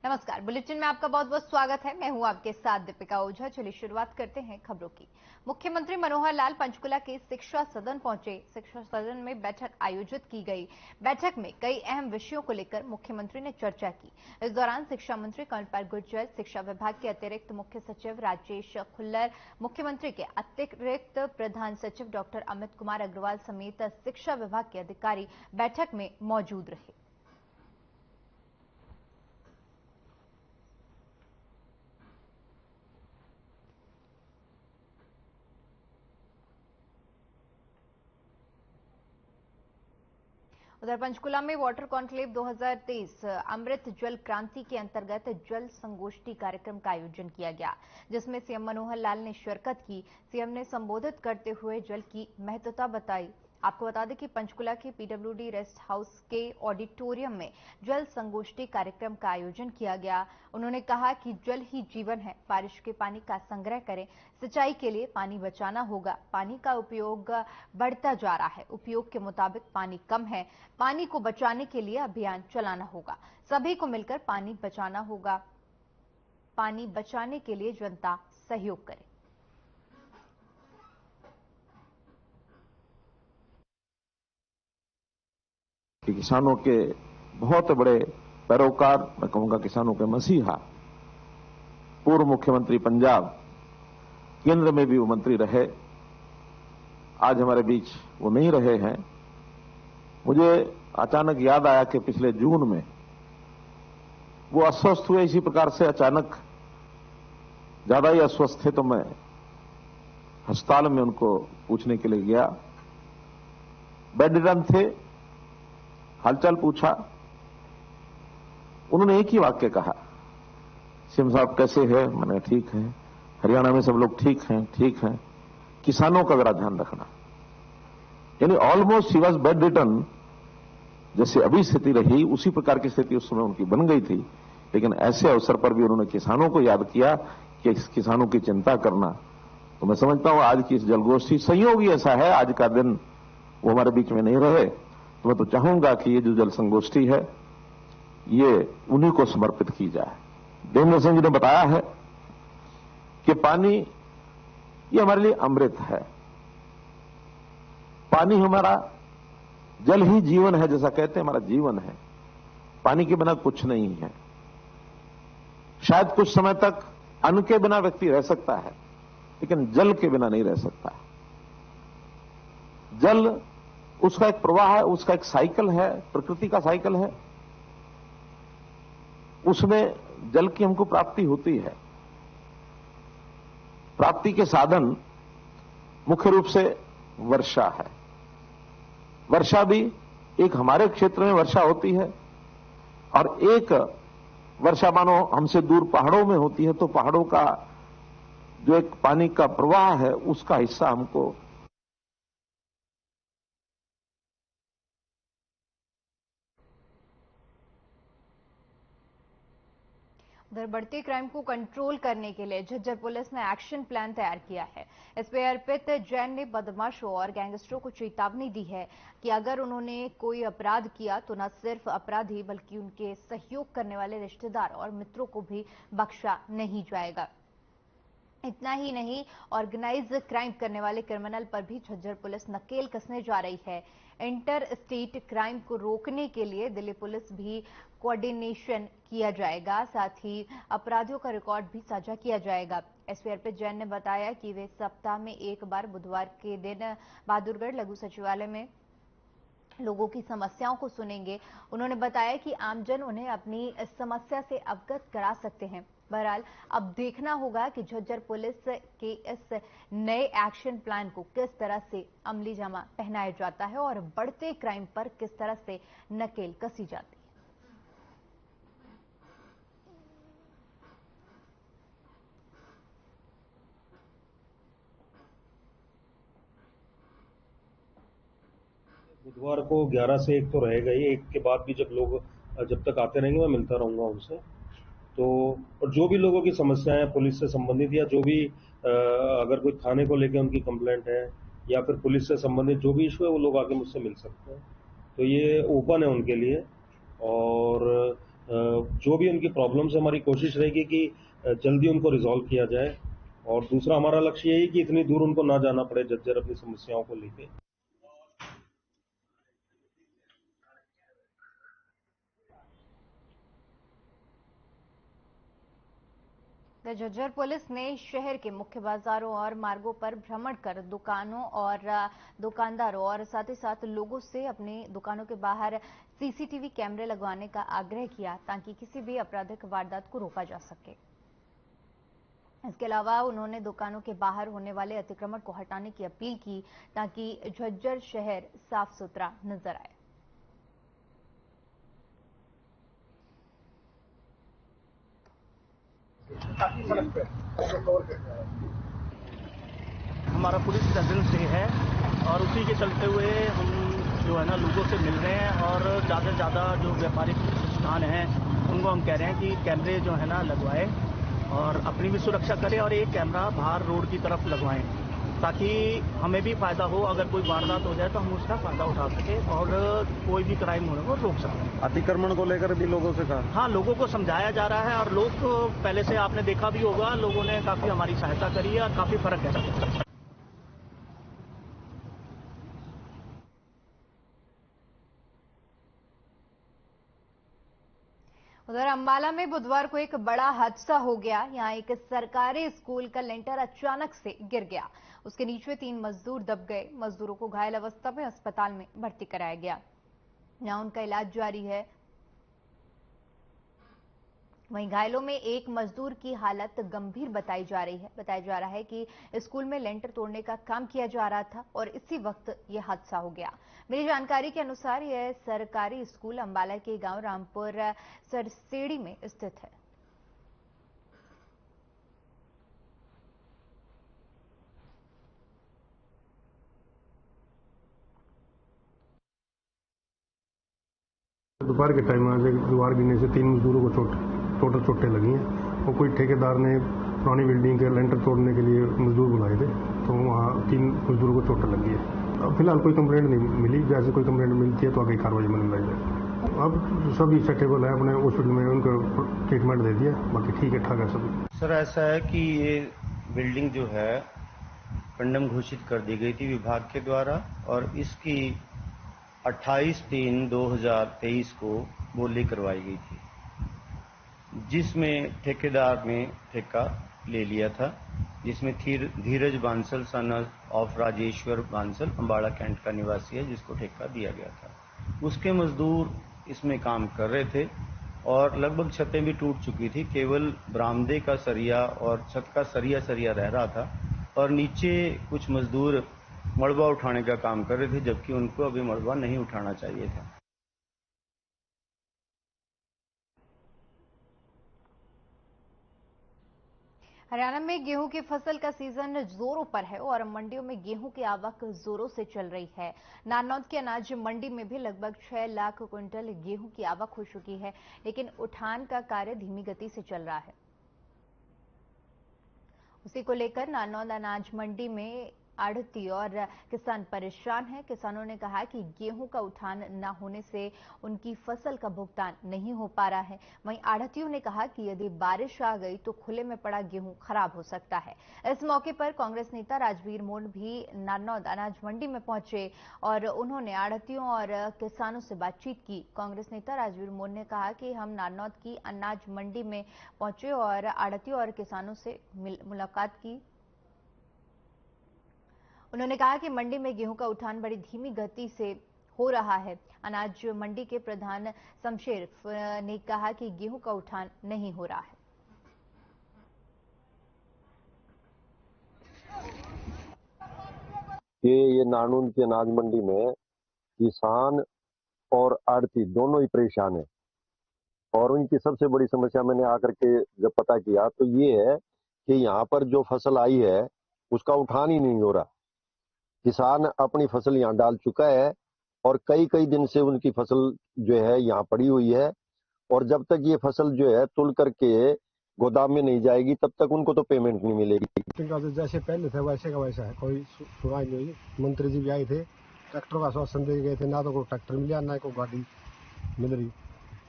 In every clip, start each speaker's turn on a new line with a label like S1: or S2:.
S1: नमस्कार, बुलेटिन में आपका बहुत बहुत स्वागत है। मैं हूं आपके साथ दीपिका ओझा। चलिए शुरुआत करते हैं खबरों की। मुख्यमंत्री मनोहर लाल पंचकुला के शिक्षा सदन पहुंचे। शिक्षा सदन में बैठक आयोजित की गई। बैठक में कई अहम विषयों को लेकर मुख्यमंत्री ने चर्चा की। इस दौरान शिक्षा मंत्री कर्नल गुर्जर, शिक्षा विभाग के अतिरिक्त मुख्य सचिव राजेश खुल्लर, मुख्यमंत्री के अतिरिक्त प्रधान सचिव डॉक्टर अमित कुमार अग्रवाल समेत शिक्षा विभाग के अधिकारी बैठक में मौजूद रहे। उधर पंचकुला में वाटर कॉन्क्लेव 2023 अमृत जल क्रांति के अंतर्गत जल संगोष्ठी कार्यक्रम का आयोजन किया गया, जिसमें सीएम मनोहर लाल ने शिरकत की। सीएम ने संबोधित करते हुए जल की महत्वता बताई। आपको बता दें कि पंचकुला के पीडब्ल्यूडी रेस्ट हाउस के ऑडिटोरियम में जल संगोष्ठी कार्यक्रम का आयोजन किया गया। उन्होंने कहा कि जल ही जीवन है, बारिश के पानी का संग्रह करें, सिंचाई के लिए पानी बचाना होगा। पानी का उपयोग बढ़ता जा रहा है, उपयोग के मुताबिक पानी कम है, पानी को बचाने के लिए अभियान चलाना होगा। सभी को मिलकर पानी बचाना होगा। पानी बचाने के लिए जनता सहयोग करे।
S2: किसानों के बहुत बड़े पैरोकार, मैं कहूंगा किसानों के मसीहा, पूर्व मुख्यमंत्री पंजाब, केंद्र में भी वो मंत्री रहे, आज हमारे बीच वो नहीं रहे हैं। मुझे अचानक याद आया कि पिछले जून में वो अस्वस्थ हुए, इसी प्रकार से अचानक ज्यादा ही अस्वस्थ थे, तो मैं अस्पताल में उनको पूछने के लिए गया। बेड रिडन थे, हालचाल पूछा। उन्होंने एक ही वाक्य कहा, सीएम साहब कैसे हैं? मैंने ठीक है, हरियाणा में सब लोग ठीक हैं, ठीक हैं, किसानों का जरा ध्यान रखना। यानी ऑलमोस्ट ही वॉज बेड रिटन। जैसे अभी स्थिति रही उसी प्रकार की स्थिति उस समय उनकी बन गई थी, लेकिन ऐसे अवसर पर भी उन्होंने किसानों को याद किया कि किसानों की चिंता करना। तो मैं समझता हूं आज की इस जलगोष्ठी, संयोग ही ऐसा है आज का दिन वो हमारे बीच में नहीं रहे, तो मैं तो चाहूंगा कि ये जो जल संगोष्ठी है ये उन्हीं को समर्पित की जाए। देवेंद्र सिंह जी ने बताया है कि पानी ये हमारे लिए अमृत है। पानी हमारा, जल ही जीवन है, जैसा कहते हैं हमारा जीवन है। पानी के बिना कुछ नहीं है। शायद कुछ समय तक अन्न के बिना व्यक्ति रह सकता है, लेकिन जल के बिना नहीं रह सकता। जल उसका एक प्रवाह है, उसका एक साइकिल है, प्रकृति का साइकिल है। उसमें जल की हमको प्राप्ति होती है। प्राप्ति के साधन मुख्य रूप से वर्षा है। वर्षा भी एक हमारे क्षेत्र में वर्षा होती है और एक वर्षा मानो हमसे दूर पहाड़ों में होती है, तो पहाड़ों का जो एक पानी का प्रवाह है उसका हिस्सा हमको।
S1: उधर बढ़ते क्राइम को कंट्रोल करने के लिए झज्जर पुलिस ने एक्शन प्लान तैयार किया है। एसपी अर्पित जैन ने बदमाशों और गैंगस्टरों को चेतावनी दी है कि अगर उन्होंने कोई अपराध किया तो न सिर्फ अपराधी बल्कि उनके सहयोग करने वाले रिश्तेदार और मित्रों को भी बख्शा नहीं जाएगा। इतना ही नहीं, ऑर्गेनाइज क्राइम करने वाले क्रिमिनल पर भी झज्जर पुलिस नकेल कसने जा रही है। इंटर स्टेट क्राइम को रोकने के लिए दिल्ली पुलिस भी कोऑर्डिनेशन किया जाएगा, साथ ही अपराधियों का रिकॉर्ड भी साझा किया जाएगा। एसपी अर्पित जैन ने बताया कि वे सप्ताह में एक बार बुधवार के दिन बहादुरगढ़ लघु सचिवालय में लोगों की समस्याओं को सुनेंगे। उन्होंने बताया कि आमजन उन्हें अपनी समस्या से अवगत करा सकते हैं। बहरहाल अब देखना होगा कि झज्जर पुलिस के इस नए एक्शन प्लान को किस तरह से अमली जामा पहनाया जाता है और बढ़ते क्राइम पर किस तरह से नकेल कसी जाती है।
S3: बुधवार को 11 से 1 तो रहेगा ही, 1 के बाद भी जब तक आते रहेंगे मैं मिलता रहूंगा उनसे। तो और जो भी लोगों की समस्याएं पुलिस से संबंधित या जो भी अगर कोई थाने को लेकर उनकी कंप्लेंट है या फिर पुलिस से संबंधित जो भी इशू है वो लोग आके मुझसे मिल सकते हैं। तो ये ओपन है उनके लिए। और जो भी उनकी प्रॉब्लम्स है, हमारी कोशिश रहेगी कि जल्दी उनको रिजॉल्व किया जाए। और दूसरा हमारा लक्ष्य यही कि इतनी दूर उनको ना जाना पड़े झज्जर अपनी समस्याओं को लेके।
S1: झज्जर पुलिस ने शहर के मुख्य बाजारों और मार्गों पर भ्रमण कर दुकानों और दुकानदारों और साथ ही साथ लोगों से अपनी दुकानों के बाहर सीसीटीवी कैमरे लगवाने का आग्रह किया ताकि किसी भी आपराधिक वारदात को रोका जा सके। इसके अलावा उन्होंने दुकानों के बाहर होने वाले अतिक्रमण को हटाने की अपील की ताकि झज्जर शहर साफ सुथरा नजर आए।
S4: हमारा पुलिस प्रेजेंस डे है और उसी के चलते हुए हम जो है ना लोगों से मिल रहे हैं और ज़्यादा से ज़्यादा जो व्यापारिक संस्थान हैं उनको हम कह रहे हैं कि कैमरे जो है ना लगवाएं और अपनी भी सुरक्षा करें और एक कैमरा बाहर रोड की तरफ लगवाएं ताकि हमें भी फायदा हो। अगर कोई वारदात हो जाए तो हम उसका फायदा उठा सकें और कोई भी क्राइम होने को रोक सकें।
S5: अतिक्रमण को लेकर भी लोगों से कहा?
S4: हाँ, लोगों को समझाया जा रहा है और लोग पहले से आपने देखा भी होगा, लोगों ने काफ़ी हमारी सहायता करी है और काफ़ी फर्क है।
S1: उधर अंबाला में बुधवार को एक बड़ा हादसा हो गया। यहां एक सरकारी स्कूल का लेंटर अचानक से गिर गया। उसके नीचे 3 मजदूर दब गए। मजदूरों को घायल अवस्था में अस्पताल में भर्ती कराया गया। यहां उनका इलाज जारी है। वहीं घायलों में एक मजदूर की हालत गंभीर बताई जा रही है। बताया जा रहा है कि स्कूल में लेंटर तोड़ने का काम किया जा रहा था और इसी वक्त यह हादसा हो गया। मिली जानकारी के अनुसार यह सरकारी स्कूल अंबाला के गांव रामपुर सरसेड़ी में स्थित है।
S6: दोपहर के टाइम आज दीवार गिरने से 3 मजदूरों को टोटल चोटें लगी हैं और कोई ठेकेदार ने पुरानी बिल्डिंग के लेंटर तोड़ने के लिए मजदूर बुलाए थे तो वहाँ 3 मजदूरों को चोटें लगी है। अब फिलहाल कोई कंप्लेंट नहीं मिली। जैसे कोई कंप्लेंट मिलती है तो आगे कार्रवाई में लाई जाए। अब सभी सेटेबल है, अपने हॉस्पिटल में उनको ट्रीटमेंट दे दिया, बाकी ठीक है ठाक है सभी।
S5: सर ऐसा है कि ये बिल्डिंग जो है कंडम घोषित कर दी गई थी विभाग के द्वारा और इसकी 28/3/2023 को बोली करवाई गई थी, जिसमें ठेकेदार ने ठेका ले लिया था, जिसमें Dheeraj Bansal son of Rajeshwar Bansal Ambala cantt का निवासी है, जिसको ठेका दिया गया था। उसके मजदूर इसमें काम कर रहे थे और लगभग छतें भी टूट चुकी थी। केवल बरामदे का सरिया और छत का सरिया रह रहा था और नीचे कुछ मजदूर मलबा उठाने का काम कर रहे थे, जबकि उनको अभी मलबा नहीं उठाना चाहिए था।
S1: हरियाणा में गेहूं की फसल का सीजन जोरों पर है और मंडियों में गेहूं की आवक जोरों से चल रही है। नारनौल की अनाज मंडी में भी लगभग 6 लाख क्विंटल गेहूं की आवक हो चुकी है, लेकिन उठान का कार्य धीमी गति से चल रहा है। उसी को लेकर नारनौल अनाज मंडी में आढ़ती और किसान परेशान हैं। किसानों ने कहा कि गेहूं का उठान न होने से उनकी फसल का भुगतान नहीं हो पा रहा है। वहीं आढ़तियों ने कहा कि यदि बारिश आ गई तो खुले में पड़ा गेहूं खराब हो सकता है। इस मौके पर कांग्रेस नेता राजवीर मोड़ भी नारनौल अनाज मंडी में पहुंचे और उन्होंने आढ़तियों और किसानों से बातचीत की। कांग्रेस नेता राजवीर मोड़ ने कहा कि हम नारनौल की अनाज मंडी में पहुंचे और आढ़तियों और किसानों से मुलाकात की। उन्होंने कहा कि मंडी में गेहूं का उठान बड़ी धीमी गति से हो रहा है। अनाज मंडी के प्रधान शमशेर ने कहा कि गेहूं का उठान नहीं हो रहा है।
S7: ये नारनौल की अनाज मंडी में किसान और आड़ती दोनों ही परेशान है और उनकी सबसे बड़ी समस्या मैंने आकर के जब पता किया तो ये है कि यहाँ पर जो फसल आई है उसका उठान ही नहीं हो रहा। किसान अपनी फसल यहाँ डाल चुका है और कई दिन से उनकी फसल जो है यहाँ पड़ी हुई है और जब तक ये फसल जो है तुल करके गोदाम में नहीं जाएगी तब तक उनको तो पेमेंट नहीं मिलेगी।
S6: जैसे पहले थे वैसे का वैसा है, कोई सुनाई नहीं हुई। मंत्री जी भी आए थे, ट्रैक्टर का आश्वासन दे गए थे, ना तो कोई ट्रैक्टर मिला ना कोई गाड़ी मिल रही।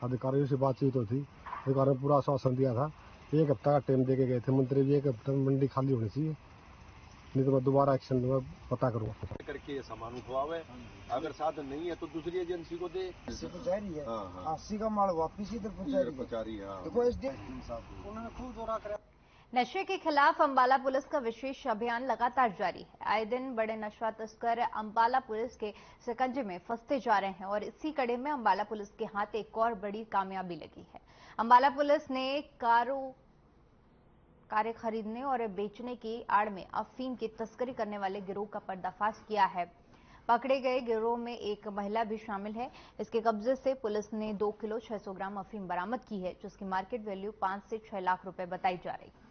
S6: अधिकारियों से बातचीत हुई थी, अधिकारियों ने पूरा आश्वासन दिया था। 1 हफ्ता का टाइम देके गए थे मंत्री जी, 1 हफ्ता में मंडी खाली होनी चाहिए, नहीं तो मैं दोबारा एक्शन लूंगा, पता करूंगा
S8: करके ये सामान उठवावे। अगर साधन नहीं है तो दूसरी एजेंसी को दे।
S9: पहुंचा रही है 80 का माल वापिस इधर पहुंचा रही है। देखो उन्होंने खूब दौरा करा।
S1: नशे के खिलाफ अंबाला पुलिस का विशेष अभियान लगातार जारी है। आए दिन बड़े नशा तस्कर अंबाला पुलिस के शिकंजे में फंसते जा रहे हैं और इसी कड़ी में अंबाला पुलिस के हाथ एक और बड़ी कामयाबी लगी है। अंबाला पुलिस ने कारें खरीदने और बेचने की आड़ में अफीम की तस्करी करने वाले गिरोह का पर्दाफाश किया है। पकड़े गए गिरोह में एक महिला भी शामिल है। इसके कब्जे से पुलिस ने 2 किलो 600 ग्राम अफीम बरामद की है, जिसकी मार्केट वैल्यू 5 से 6 लाख रुपए बताई जा रही है।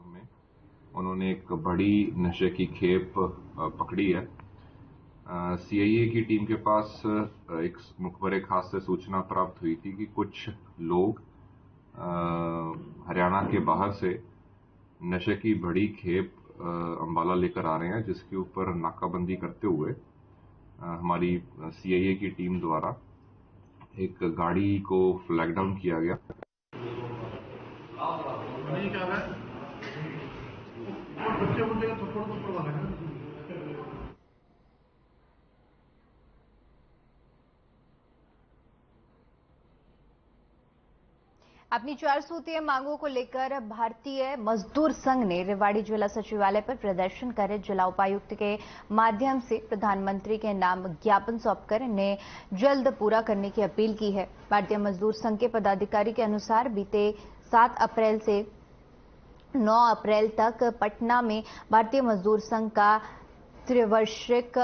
S10: में उन्होंने एक बड़ी नशे की खेप पकड़ी है। सीआईए की टीम के पास एक मुखबरे खास से सूचना प्राप्त हुई थी कि कुछ लोग हरियाणा के बाहर से नशे की बड़ी खेप अंबाला लेकर आ रहे हैं, जिसके ऊपर नाकाबंदी करते हुए हमारी सीआईए की टीम द्वारा एक गाड़ी को फ्लैग डाउन किया गया।
S1: अपनी 4 सूत्रीय मांगों को लेकर भारतीय मजदूर संघ ने रेवाड़ी जिला सचिवालय पर प्रदर्शन कर जिला उपायुक्त के माध्यम से प्रधानमंत्री के नाम ज्ञापन सौंपकर इन्हें जल्द पूरा करने की अपील की है। भारतीय मजदूर संघ के पदाधिकारी के अनुसार बीते 7 अप्रैल से 9 अप्रैल तक पटना में भारतीय मजदूर संघ का त्रिवार्षिक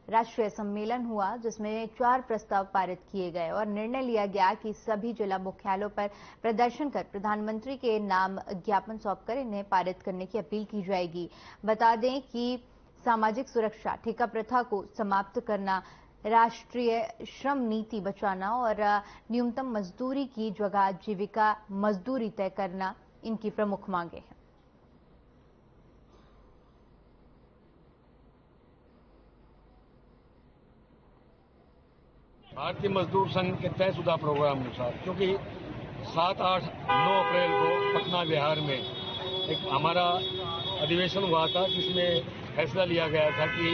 S1: राष्ट्रीय सम्मेलन हुआ, जिसमें 4 प्रस्ताव पारित किए गए और निर्णय लिया गया कि सभी जिला मुख्यालयों पर प्रदर्शन कर प्रधानमंत्री के नाम ज्ञापन सौंपकर इन्हें पारित करने की अपील की जाएगी। बता दें कि सामाजिक सुरक्षा, ठेका प्रथा को समाप्त करना, राष्ट्रीय श्रम नीति बचाना और न्यूनतम मजदूरी की जगह जीविका मजदूरी तय करना इनकी प्रमुख मांगे हैं।
S11: भारतीय मजदूर संघ के तयशुदा प्रोग्राम अनुसार, क्योंकि 7, 8, 9 अप्रैल को पटना बिहार में एक हमारा अधिवेशन हुआ था, जिसमें फैसला लिया गया था कि